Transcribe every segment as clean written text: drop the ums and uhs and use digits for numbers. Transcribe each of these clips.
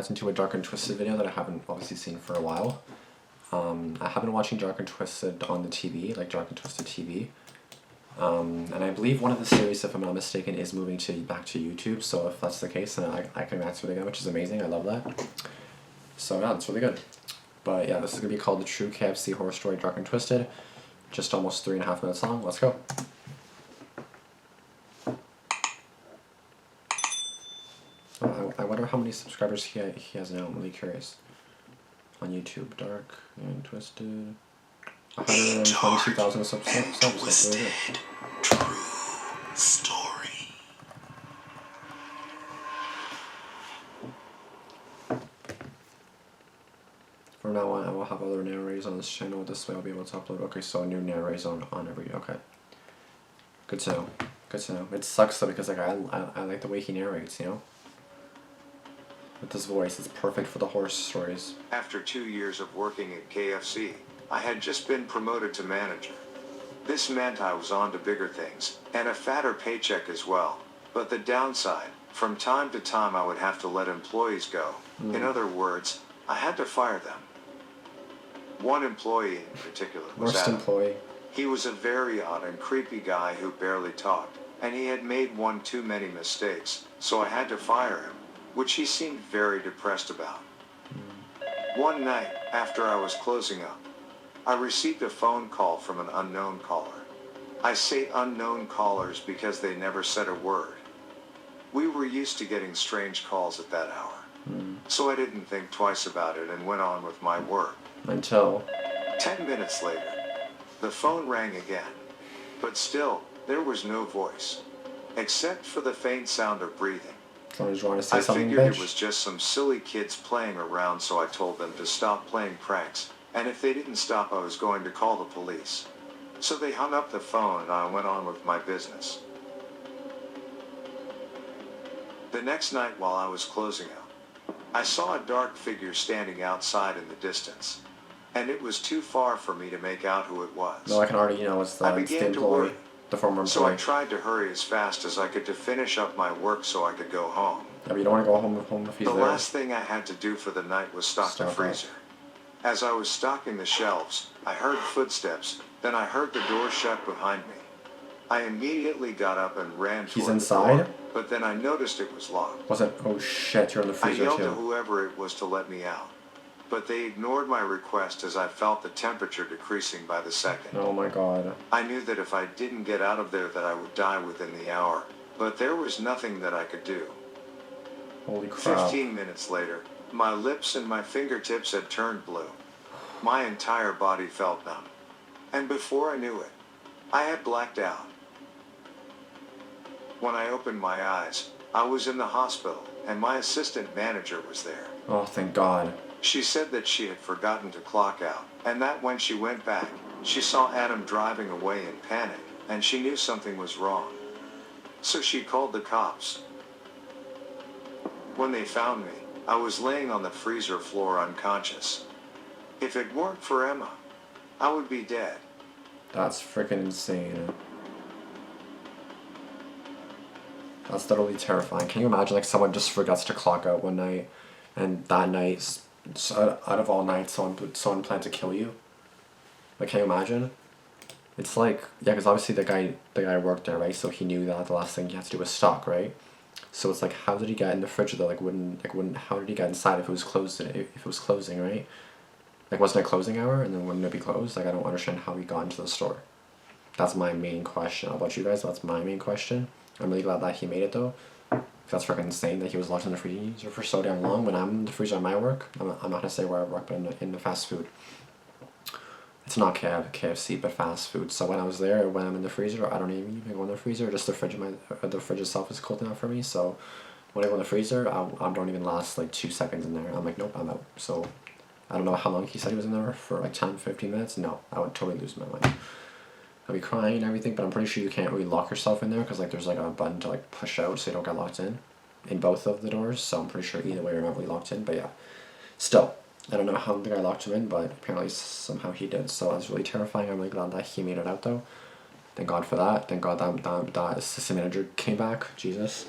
reacting to a Dark and Twisted video that I haven't obviously seen for a while. I have been watching Dark and Twisted on the TV, like Dark and Twisted TV. And I believe one of the series, if I'm not mistaken, is moving back to YouTube. So if that's the case, then I can react to it again, which is amazing. I love that. So yeah, it's really good. But yeah, this is going to be called The True KFC Horror Story Dark and Twisted. Just almost 3.5 minutes long. Let's go. I wonder how many subscribers he has now. I'm really curious. On YouTube, Dark and Twisted. 122,000 subs. That's really good. True story. From now on, I will have other narrators on this channel. This way I'll be able to upload. Okay, so new narrators on every, okay. Good to know. Good to know. It sucks though because like I like the way he narrates, you know? With his voice, it's perfect for the horror stories. After 2 years of working at KFC, I had just been promoted to manager. This meant I was on to bigger things, and a fatter paycheck as well. But the downside, from time to time I would have to let employees go. In other words, I had to fire them. One employee in particular was Worst Adam. employee. He was a very odd and creepy guy who barely talked, and he had made one too many mistakes, so I had to fire him, which he seemed very depressed about. One night, after I was closing up, I received a phone call from an unknown caller. I say unknown callers because they never said a word. We were used to getting strange calls at that hour, so I didn't think twice about it and went on with my work. Until 10 minutes later, the phone rang again, but still, there was no voice, except for the faint sound of breathing. someone's trying to say I something, figured bitch. it was just some silly kids playing around, so I told them to stop playing pranks, and if they didn't stop I was going to call the police. So they hung up the phone and I went on with my business. The next night while I was closing up, I saw a dark figure standing outside in the distance, and it was too far for me to make out who it was. No, I can already, it's the, I it's the began to employee, worry, the former so I employee. tried to hurry as fast as I could to finish up my work so I could go home. Yeah, but you don't want to go home if he's The there. last thing I had to do for the night was stock the Stock up. freezer. As I was stocking the shelves, I heard footsteps, then I heard the door shut behind me. I immediately got up and ran He's toward inside? the door, but then I noticed it was locked. Was it? Oh shit, you're in the I freezer yelled to too. whoever it was to let me out, but they ignored my request as I felt the temperature decreasing by the second. Oh my god. I knew that if I didn't get out of there that I would die within the hour, but there was nothing that I could do. Holy crap. 15 minutes later, my lips and my fingertips had turned blue. My entire body felt numb. And before I knew it, I had blacked out. When I opened my eyes, I was in the hospital, and my assistant manager was there. Oh, thank god. She said that she had forgotten to clock out, and that when she went back, she saw Adam driving away in panic, and she knew something was wrong. So she called the cops. When they found me, I was laying on the freezer floor unconscious. If it weren't for Emma, I would be dead. That's freaking insane. That's literally terrifying. Can you imagine like someone just forgets to clock out one night, and that night, out of all nights, someone planned to kill you? Like, can you imagine? It's like, yeah, because obviously the guy worked there, right? So he knew that the last thing he had to do was stock, right? So it's like, how did he get in the fridge though? How did he get inside if it was closed? If it was closing, right? Like, wasn't it closing hour, and then wouldn't it be closed? Like, I don't understand how he got into the store. That's my main question. How about you guys? That's my main question. I'm really glad that he made it though. That's freaking insane that he was locked in the freezer for so damn long. When I'm in the freezer at my work, I'm not gonna say where I work, but in the fast food. It's not KFC, but fast food. So when I was there, when I'm in the freezer, I don't even go in the freezer. Just the fridge itself is cold enough for me. So when I go in the freezer, I don't even last like 2 seconds in there. I'm like, nope, I'm out. So I don't know how long he said he was in there for, like 10, 15 minutes. No, I would totally lose my mind. I'd be crying and everything, but I'm pretty sure you can't really lock yourself in there because like there's like a button to like push out so you don't get locked in both of the doors. So I'm pretty sure either way you're not really locked in. But yeah, still, I don't know how the guy locked him in, but apparently somehow he did. So that's really terrifying. I'm really glad that he made it out though. Thank God for that. Thank God that assistant manager came back. Jesus.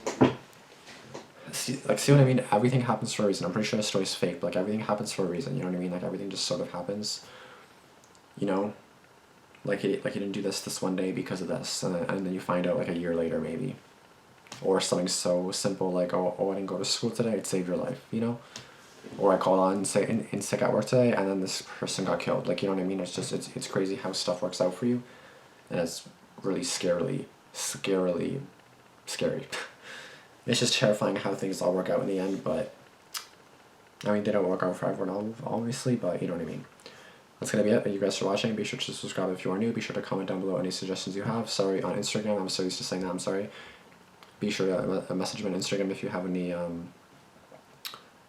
see what I mean? Everything happens for a reason. I'm pretty sure the story's fake, but like everything happens for a reason. You know what I mean? Like everything just sort of happens. You know, like he didn't do this one day because of this, and then you find out like a year later maybe, or something so simple like oh I didn't go to school today. It saved your life. You know, or I called on in sick at work today, and then this person got killed. Like you know what I mean? It's just it's crazy how stuff works out for you, and it's really scarily scary. It's just terrifying how things all work out in the end, but I mean, they don't work out for everyone, obviously, but you know what I mean. That's gonna be it. Thank you guys for watching. Be sure to subscribe if you are new. Be sure to comment down below any suggestions you have. Sorry, on Instagram, I'm so used to saying that, I'm sorry. Be sure to message me on Instagram if you have any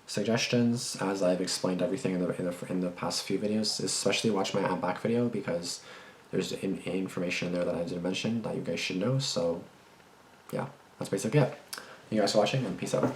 suggestions, as I've explained everything in the past few videos. Especially watch my I'm back video, because there's information in there that I didn't mention that you guys should know. So yeah, that's basically it. Thank you guys for watching, and peace out.